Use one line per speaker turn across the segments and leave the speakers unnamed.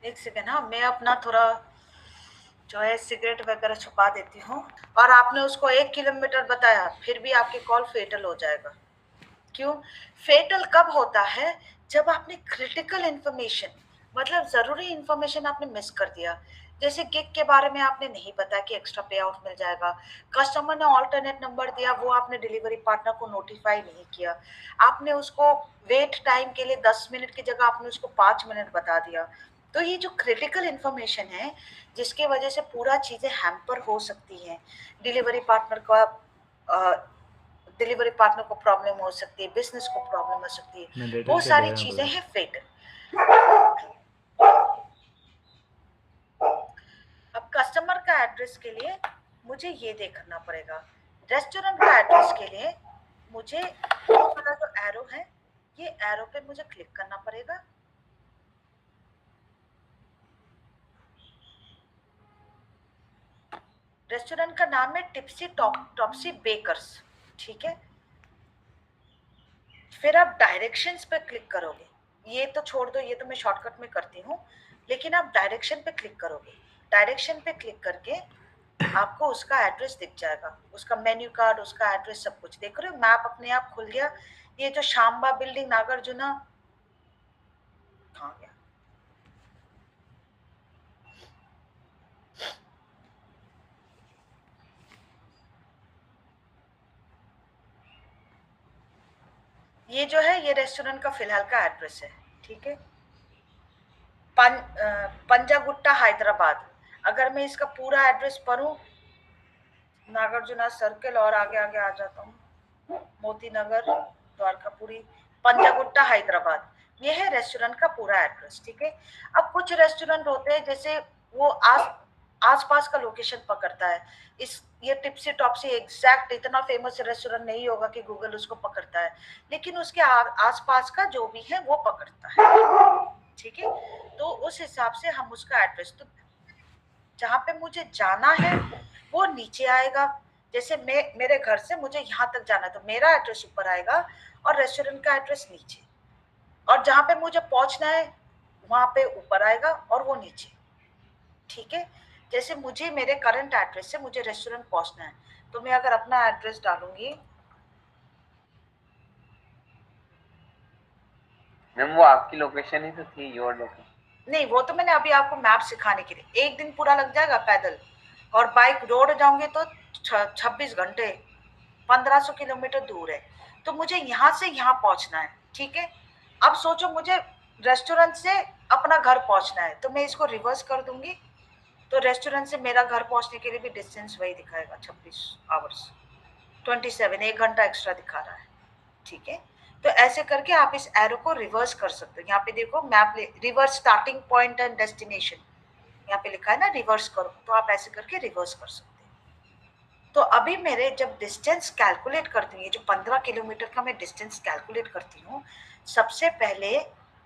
एक सेकेंड, हाँ मैं अपना थोड़ा जो है सिगरेट वगैरह छुपा देती हूँ। और आपने उसको 1 किलोमीटर बताया, फिर भी आपकी कॉल फेटल हो जाएगा। क्यों फेटल कब होता है? जब आपने क्रिटिकल इंफॉर्मेशन, मतलब जरूरी इंफॉर्मेशन आपने मिस कर दिया। जैसे गिग के बारे में आपने नहीं बताया कि एक्स्ट्रा पे आउट मिल जाएगा, कस्टमर ने ऑल्टरनेट नंबर दिया, वो आपने डिलीवरी पार्टनर को नोटिफाई नहीं किया, आपने उसको वेट टाइम के लिए 10 मिनट की जगह आपने उसको 5 मिनट बता दिया। तो ये जो क्रिटिकल इंफॉर्मेशन है, जिसके वजह से पूरा चीजें हैम्पर हो सकती हैं, डिलीवरी पार्टनर का डिलीवरी पार्टनर को प्रॉब्लम हो सकती है, बिजनेस को प्रॉब्लम हो सकती है, वो सारी चीजें हैं फेटल। अब कस्टमर का एड्रेस के लिए मुझे ये देखना पड़ेगा, रेस्टोरेंट का एड्रेस के लिए मुझे ये वाला जो एरो है, ये एरो पे मुझे क्लिक करना पड़ेगा। रेस्टोरेंट का नाम है टिप्सी टॉप्सी बेकर्स, ठीक है। फिर आप डायरेक्शंस पे क्लिक करोगे, ये तो छोड़ दो, ये तो मैं शॉर्टकट में करती हूँ, लेकिन आप डायरेक्शन पे क्लिक करोगे। डायरेक्शन पे क्लिक करके आपको उसका एड्रेस दिख जाएगा, उसका मेन्यू कार्ड, उसका एड्रेस, सब कुछ देख रहे हो, मैप अपने आप खुल गया। ये जो शांबा बिल्डिंग नागार्जुना, कहाँ गया? ये जो है ये रेस्टोरेंट का फिलहाल का एड्रेस है, ठीक है। पंजागुट्टा हैदराबाद। अगर मैं इसका पूरा एड्रेस पढ़ूं, नागार्जुना सर्कल और आगे आगे आ जाता हूँ, मोती नगर, द्वारकापुरी, पंजागुट्टा हैदराबाद, ये है रेस्टोरेंट का पूरा एड्रेस, ठीक है। अब कुछ रेस्टोरेंट होते हैं जैसे वो आसपास का लोकेशन पकड़ता है। इस ये टिप्सी टॉप्सी एग्जैक्ट इतना फेमस रेस्टोरेंट नहीं होगा कि गूगल उसको पकड़ता है, लेकिन उसके आसपास का जो भी है वो पकड़ता है, ठीक है। तो उस हिसाब से हम उसका एड्रेस, तो जहाँ पे मुझे जाना है वो नीचे आएगा। जैसे मेरे घर से मुझे यहाँ तक जाना है तो मेरा एड्रेस ऊपर आएगा और रेस्टोरेंट का एड्रेस नीचे, और जहाँ पे मुझे पहुंचना है वहां पे ऊपर आएगा और वो नीचे, ठीक है। जैसे मुझे मेरे करंट एड्रेस से मुझे रेस्टोरेंट पहुंचना है, तो मैं अगर अपना एड्रेस डालूंगी,
मैम वो आपकी लोकेशन ही तो थी, योर लोकेशन।
नहीं वो तो मैंने अभी आपको मैप सिखाने के लिए, एक दिन पूरा लग जाएगा पैदल, और बाइक रोड जाऊंगे तो 26 घंटे, 1500 किलोमीटर दूर है। तो मुझे यहाँ से यहाँ पहुंचना है, ठीक है। अब सोचो मुझे रेस्टोरेंट से अपना घर पहुंचना है, तो मैं इसको रिवर्स कर दूंगी, तो रेस्टोरेंट से मेरा घर पहुंचने के लिए भी डिस्टेंस वही दिखाएगा, 26 आवर्स, 27, 1 घंटा एक्स्ट्रा दिखा रहा है, ठीक है। तो ऐसे करके आप इस एरो को रिवर्स कर सकते हो। यहाँ पे देखो map, reverse starting point and destination, यहाँ पे लिखा है ना रिवर्स करो, तो आप ऐसे करके रिवर्स कर सकते हैं। तो अभी मेरे जब डिस्टेंस कैलकुलेट करती हूँ, ये जो 15 किलोमीटर का मैं डिस्टेंस कैलकुलेट करती हूँ, सबसे पहले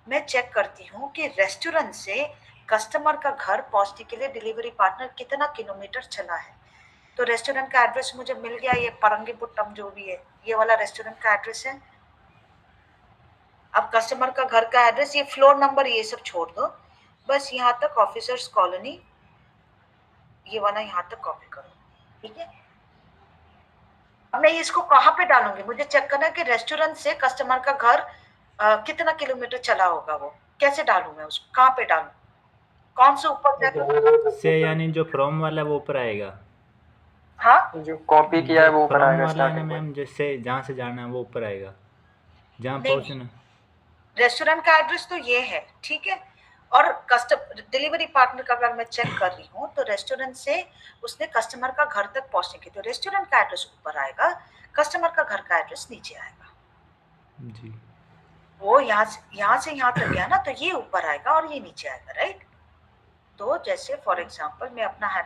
मैं चेक करती हूँ कि रेस्टोरेंट से कस्टमर का घर पहुंचने के लिए डिलीवरी पार्टनर कितना किलोमीटर चला है। तो रेस्टोरेंट का एड्रेस मुझे मिल गया, ये परंगीपुट्टम जो भी है, ये वाला रेस्टोरेंट का एड्रेस है। अब कस्टमर का घर का एड्रेस, ये फ्लोर नंबर ये सब छोड़ दो, बस यहाँ तक ऑफिसर्स कॉलोनी, ये वाला यहाँ तक कॉपी करो, ठीक है। अब मैं इसको कहाँ पे डालूंगी, मुझे चेक करना है कि रेस्टोरेंट से कस्टमर का घर कितना किलोमीटर चला होगा, वो कैसे डालू मैं उसको, कहाँ पे डालू, कौन से ऊपर
से यानी जो फ्रॉम वाला वो ऊपर आएगा,
हाँ
जो कॉपी किया
जो
है वो ऊपर
फ्रॉम
आएगा
वाला है ना
स्टार्टिंग
मैम,
पॉइंट।
जिससे जहाँ से जाना है वो ऊपर आएगा, जहाँ
नहीं नहीं,
पहुँचना।
रेस्टोरेंट का एड्रेस तो ये है, ठीक है। और कस्टमर डिलीवरी पार्टनर का अगर मैं चेक कर रही हूँ, तो रेस्टोरेंट से उसने कस्टमर का घर तक पहुंचने की, तो रेस्टोरेंट का एड्रेस ऊपर आएगा, कस्टमर का घर का एड्रेस नीचे आएगा।
जी
वो यहाँ से यहाँ तक गया ना, तो ये ऊपर आएगा और ये नीचे आएगा, राइट। तो जैसे फॉर एग्जांपल मैं अपना है,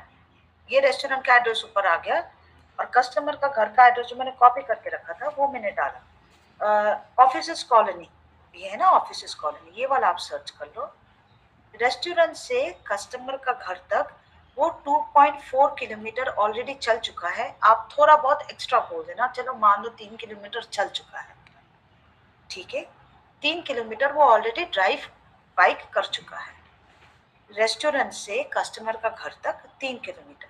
ये रेस्टोरेंट का एड्रेस ऊपर आ गया, और कस्टमर का घर का एड्रेस जो मैंने कॉपी करके रखा था वो मैंने डाला, ऑफिसर्स कॉलोनी, ये है ना ऑफिसर्स कॉलोनी, ये वाला आप सर्च कर लो। रेस्टोरेंट से कस्टमर का घर तक वो 2.4 किलोमीटर ऑलरेडी चल चुका है, आप थोड़ा बहुत एक्स्ट्रा बोल देना, चलो मान लो 3 किलोमीटर चल चुका है, ठीक है। 3 किलोमीटर वो ऑलरेडी ड्राइव बाइक कर चुका है। रेस्टोरेंट से कस्टमर का घर तक 3 किलोमीटर।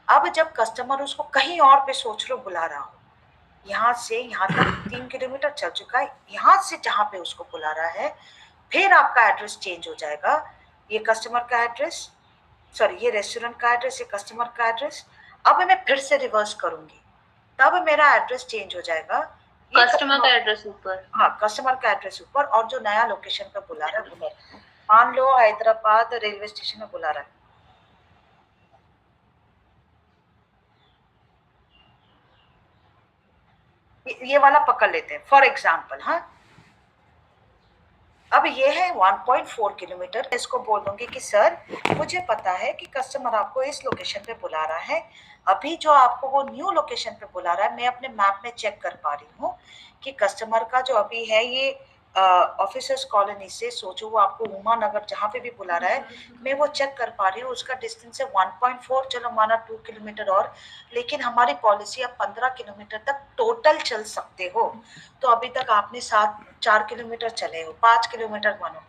अब जब कस्टमर उसको कहीं और पे सोच लो बुला रहा हो, यहाँ से यहाँ तक 3 किलोमीटर चल चुका है, यहाँ से जहाँ पे उसको बुला रहा है, फिर आपका एड्रेस चेंज हो जाएगा। ये कस्टमर का एड्रेस, सॉरी ये रेस्टोरेंट का एड्रेस, ये कस्टमर का एड्रेस। अब मैं फिर से रिवर्स करूंगी, तब मेरा एड्रेस चेंज हो जाएगा। ये
कस्टमर का एड्रेस ऊपर,
हाँ, कस्टमर का एड्रेस ऊपर, और जो नया लोकेशन पे बुला रहा है वो, मान लो हैदराबाद रेलवे स्टेशन में बुला रहा है, ये वाला पकड़ लेते हैं फॉर एग्जाम्पल। हाँ, अब ये है 1.4 किलोमीटर। इसको बोल दूंगी कि सर मुझे पता है कि कस्टमर आपको इस लोकेशन पे बुला रहा है, अभी जो आपको वो न्यू लोकेशन पे बुला रहा है, मैं अपने मैप में चेक कर पा रही हूँ कि कस्टमर का जो अभी है ये ऑफिसर्स कॉलोनी से, सोचो वो आपको उमा नगर जहाँ पे भी बुला रहा है, मैं वो चेक कर पा रही हूँ, उसका डिस्टेंस है 1.4, चलो माना 2 किलोमीटर और, लेकिन हमारी पॉलिसी आप 15 किलोमीटर तक टोटल चल सकते हो। तो अभी तक आपने 4 किलोमीटर चले हो, 5 किलोमीटर मानो,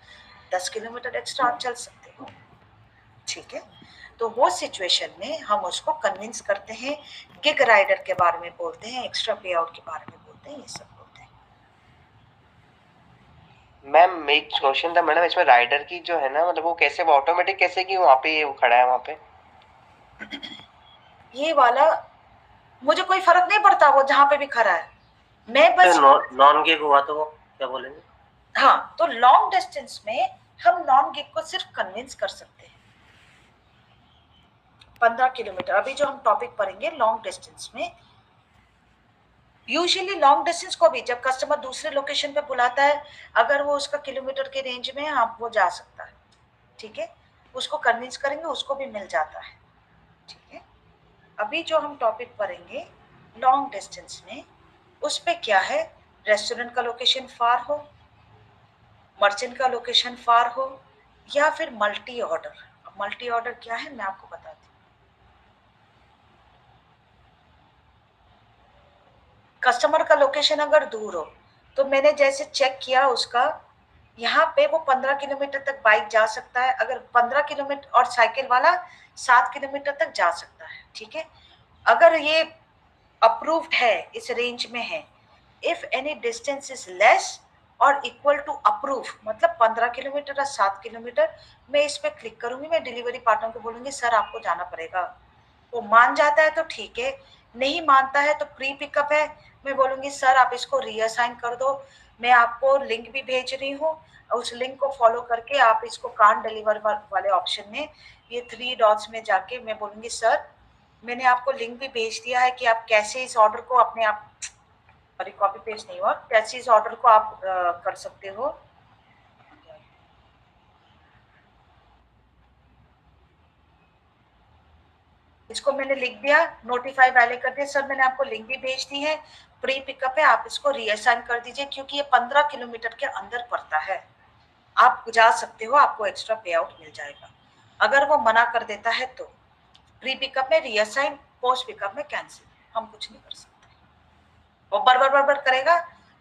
10 किलोमीटर एक्स्ट्रा आप चल सकते हो। ठीक है, तो वो सिचुएशन में हम उसको कन्विंस करते हैं, गिग राइडर के बारे में बोलते हैं, एक्स्ट्रा पे आउट के बारे में बोलते हैं, ये सब बोलते हैं।
मैम एक क्वेश्चन था मैडम, इसमें राइडर की जो है ना, मतलब वो कैसे, वो ऑटोमेटिक कैसे कि वहाँ पे वो खड़ा है वहाँ पे?
ये वाला मुझे कोई फर्क नहीं पड़ता, वो जहाँ पे भी खड़ा है, मैं बस
नॉन गिग हुआ तो वो क्या बोलेंगे?
हाँ, तो लॉन्ग डिस्टेंस में हम नॉन गिग को सिर्फ कन्विंस कर सकते हैं 15 किलोमीटर। अभी जो हम टॉपिक पढ़ेंगे लॉन्ग डिस्टेंस में, यूजुअली लॉन्ग डिस्टेंस को भी जब कस्टमर दूसरे लोकेशन पे बुलाता है, अगर वो उसका किलोमीटर के रेंज में है, आप वो जा सकता है। ठीक है, उसको कन्विंस करेंगे, उसको भी मिल जाता है। ठीक है, अभी जो हम टॉपिक पढ़ेंगे लॉन्ग डिस्टेंस में, उस पे क्या है, रेस्टोरेंट का लोकेशन फार हो, मर्चेंट का लोकेशन फार हो, या फिर मल्टी ऑर्डर। मल्टी ऑर्डर क्या है मैं आपको बताती हूँ। कस्टमर का लोकेशन अगर दूर हो, तो मैंने जैसे चेक किया उसका, यहाँ पे वो 15 किलोमीटर तक बाइक जा सकता है, अगर 15 किलोमीटर, और साइकिल वाला 7 किलोमीटर तक जा सकता है। ठीक है, अगर ये अप्रूव्ड है, इस रेंज में है, if any distance is less और इक्वल टू अप्रूव, मतलब 15 किलोमीटर या 7 किलोमीटर, मैं इस पर क्लिक करूंगी, मैं डिलीवरी पार्टनर को बोलूंगी सर आपको जाना पड़ेगा। वो मान जाता है तो ठीक है, नहीं मानता है तो प्री पिकअप है, मैं बोलूंगी सर आप इसको रीअसाइन कर दो, मैं आपको लिंक भी भेज रही हूँ, उस लिंक को फॉलो करके आप इसको कान डिलीवर वाले ऑप्शन में, ये 3 डॉट्स में जाके मैं बोलूंगी सर मैंने आपको लिंक भी भेज दिया है कि आप कैसे इस ऑर्डर को अपने आप, सॉरी कॉपी पेस्ट नहीं हुआ, कैसे इस ऑर्डर को आप कर सकते हो। इसको मैंने लिख दिया, नोटिफाई वाले कर दिया, सर मैंने आपको लिंक भी भेज दी है, प्री पिकअप है, आप इसको रीअसाइन कर दीजिए, क्योंकि ये 15 किलोमीटर के अंदर पड़ता है, आप जा सकते हो, आपको एक्स्ट्रा पे आउट मिल जाएगा। अगर वो मना कर देता है तो प्री पिकअप में रीअसाइन, पोस्ट पिकअप में कैंसिल, हम कुछ नहीं कर सकते, वो बरबर करेगा,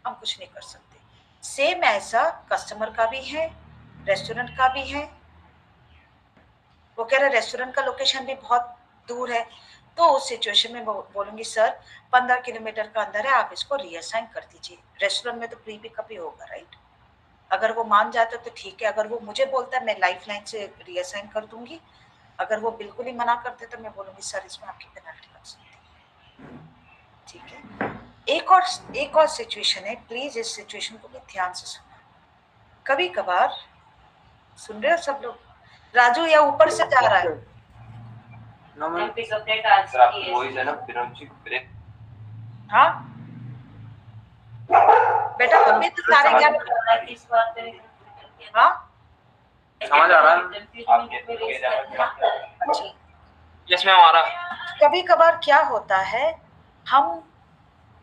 हम कुछ नहीं कर सकते। सेम ऐसा कस्टमर का भी है, रेस्टोरेंट का भी है। वो कह रहे रेस्टोरेंट का लोकेशन भी बहुत दूर है, तो उस सिचुएशन में बोलूंगी सर 15 किलोमीटर का अंदर है, आप इसको रीअसाइन कर दीजिए। रेस्टोरेंट में तो प्री पिकअप ही होगा, राइट? अगर वो मान जाता है तो ठीक है, अगर वो मुझे बोलता है मैं लाइफ लाइन से रीअसाइन कर दूंगी, अगर वो बिल्कुल ही मना करते तो मैं बोलूंगी सर इसमें आपकी पेनल्टी लग सकती है। ठीक है, एक और सिचुएशन है, प्लीज इस सिचुएशन को भी ध्यान से सुनना। कभी कभार, सुन रहे हो सब लोग? राजू या ऊपर से जा रहा है? हाँ बेटा, मम्मी तो सारे ज्ञान, हाँ
समझ आ रहा है? यस मैम आ रहा।
कभी कभार क्या होता है, हम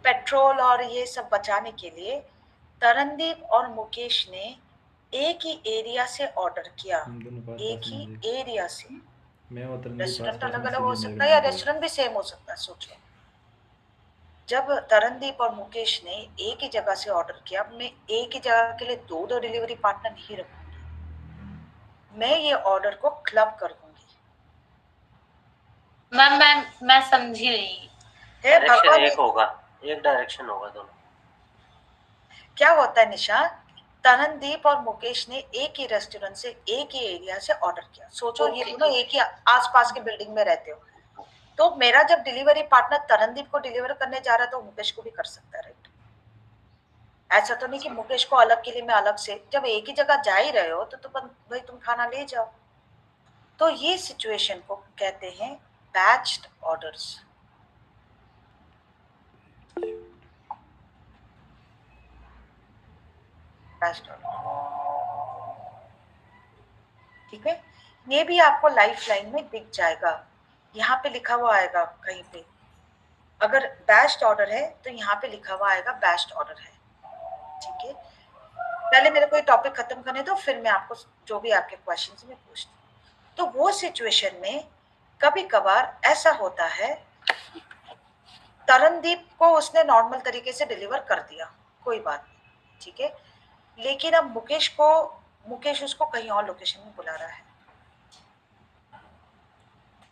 पेट्रोल और ये सब बचाने के लिए तरनदीप और मुकेश ने एक ही एरिया से ऑर्डर किया, एक ही एरिया से। रेस्टोरेंट अलग अलग हो सकता है या रेस्टोरेंट भी सेम हो सकता है, सोचो। जब तरनदीप और मुकेश ने एक ही जगह से ऑर्डर किया, मैं एक ही जगह के लिए दो डिलीवरी पार्टनर नहीं रखूंगी, मैं ये ऑर्डर को क्लब कर दूंगी।
मैम मैं समझी नहीं।
हे
डायरेक्शन
भगवान,
एक होगा, एक डायरेक्शन होगा दोनों।
क्या होता है निशा, तननदीप और मुकेश ने एक ही रेस्टोरेंट से एक ही एरिया से ऑर्डर किया। सोचो ये दोनों एक ही आसपास के बिल्डिंग में रहते हो, तो मेरा जब डिलीवरी पार्टनर तननदीप को डिलीवर करने जा रहा है तो मुकेश को भी कर सकता है, राइट? ऐसा तो नहीं कि मुकेश को अलग के लिए मैं अलग से, जब एक ही जगह जा ही रहे हो तो भाई तुम खाना ले जाओ। तो ये सिचुएशन को कहते हैं बैच्ड ऑर्डर्स। ठीक है, ये भी आपको लाइफ लाइन में दिख जाएगा, यहाँ पे लिखा हुआ आएगा कहीं पे। अगर बैच्ड ऑर्डर है तो यहाँ पे लिखा हुआ आएगा बैच्ड ऑर्डर है। ठीक है, पहले मेरे को ये टॉपिक खत्म करने दो, फिर मैं आपको जो भी आपके क्वेश्चन में पूछती हूँ। तो वो सिचुएशन में कभी कभार ऐसा होता है, तरनदीप को उसने नॉर्मल तरीके से डिलीवर कर दिया, कोई बात नहीं, ठीक है, लेकिन अब मुकेश उसको कहीं और लोकेशन में बुला रहा है।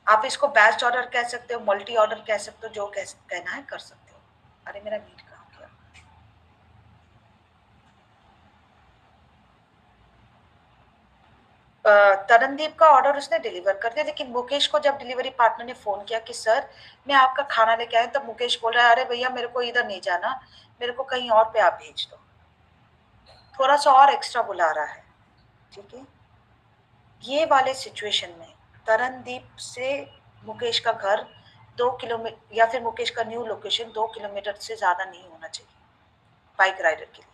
आप इसको बैच ऑर्डर कह सकते हो, मल्टी ऑर्डर कह सकते हो, जो कहना है कर सकते हो। अरे मेरा मीट कहाँ गया? तरनदीप का ऑर्डर उसने डिलीवर कर दिया, लेकिन मुकेश को जब डिलीवरी पार्टनर ने फोन किया कि सर मैं आपका खाना लेके आया, तब मुकेश बोल रहा है अरे भैया मेरे को इधर नहीं जाना, मेरे को कहीं और पे आप भेज दो, थोड़ा सा और एक्स्ट्रा बुला रहा है। ठीक है, ये वाले सिचुएशन में तरनदीप से मुकेश का घर 2 किलोमीटर या फिर मुकेश का न्यू लोकेशन 2 किलोमीटर से ज्यादा नहीं होना चाहिए बाइक राइडर के लिए।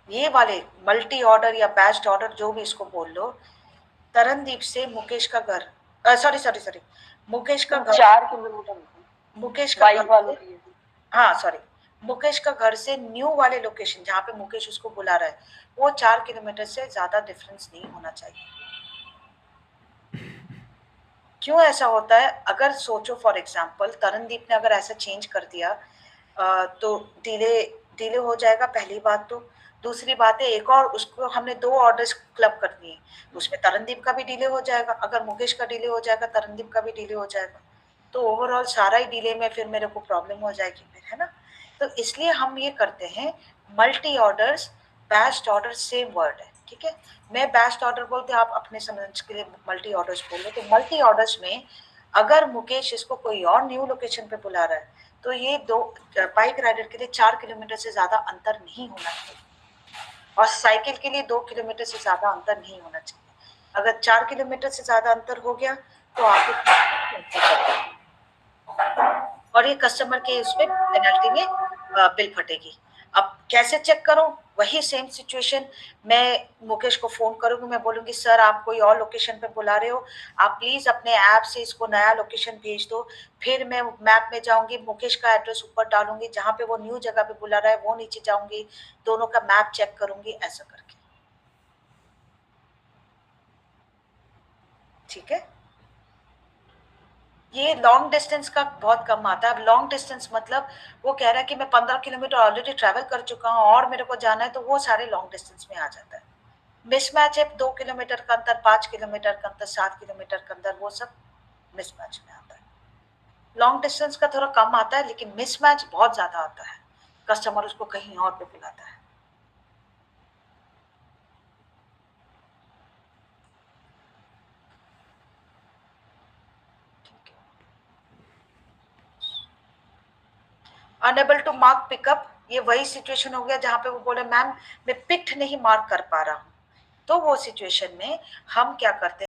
ये वाले मल्टी ऑर्डर या बैच्ड ऑर्डर जो भी इसको बोल लो, तरनदीप से मुकेश का घर सॉरी मुकेश का घर
4 किलोमीटर
मुकेश का
बाइक वालों
घर, हाँ सॉरी, मुकेश का घर से न्यू वाले लोकेशन जहाँ पे मुकेश उसको बुला रहा है वो 4 किलोमीटर से ज्यादा डिफरेंस नहीं होना चाहिए। क्यों ऐसा होता है? अगर सोचो फॉर एग्जांपल तरनदीप ने अगर ऐसा चेंज कर दिया तो डिले हो जाएगा, पहली बात। तो दूसरी बात है, एक और उसको हमने 2 ऑर्डर्स क्लब कर दिए, उसमें तरनदीप का भी डिले हो जाएगा, अगर मुकेश का डिले हो जाएगा तरनदीप का भी डिले हो जाएगा, तो ओवरऑल सारा ही डिले में फिर मेरे को प्रॉब्लम हो जाएगी फिर, है ना? तो इसलिए हम ये करते हैं multi orders, batched order same word है, ठीक है। मैं बैच्ड ऑर्डर बोलते, आप अपने समझ के लिए मल्टी ऑर्डर्स बोल लो। तो मल्टी ऑर्डर्स में अगर मुकेश इसको कोई और न्यू लोकेशन पे बुला रहा है तो ये 2 बाइक राइडर के लिए 4 किलोमीटर से ज्यादा अंतर नहीं होना चाहिए, और साइकिल के लिए 2 किलोमीटर से ज्यादा अंतर नहीं होना चाहिए। अगर 4 किलोमीटर से ज्यादा अंतर हो गया तो आपको और ये कस्टमर के उसमें पेनल्टी में बिल फटेगी। अब कैसे चेक करूं? वही सेम सिचुएशन, मैं मुकेश को फोन करूंगी, मैं बोलूंगी सर आप कोई और लोकेशन पे बुला रहे हो, आप प्लीज अपने ऐप से इसको नया लोकेशन भेज दो। फिर मैं मैप में जाऊंगी, मुकेश का एड्रेस ऊपर डालूंगी, जहां पे वो न्यू जगह पे बुला रहा है वो नीचे जाऊंगी, दोनों का मैप चेक करूंगी, ऐसा करके। ठीक है, ये लॉन्ग डिस्टेंस का बहुत कम आता है। अब लॉन्ग डिस्टेंस मतलब वो कह रहा है कि मैं 15 किलोमीटर ऑलरेडी ट्रैवल कर चुका हूँ और मेरे को जाना है, तो वो सारे लॉन्ग डिस्टेंस में आ जाता है। मिसमैच है 2 किलोमीटर का अंतर, 5 किलोमीटर का अंतर, 7 किलोमीटर का अंतर, वो सब मिसमैच में आता है। लॉन्ग डिस्टेंस का थोड़ा कम आता है, लेकिन मिसमैच बहुत ज्यादा आता है, कस्टमर उसको कहीं और पे बुलाता है। अनेबल टू मार्क पिकअप, ये वही सिचुएशन हो गया जहां पे वो बोले मैम मैं पिक नहीं मार्क कर पा रहा हूँ। तो वो सिचुएशन में हम क्या करते हैं,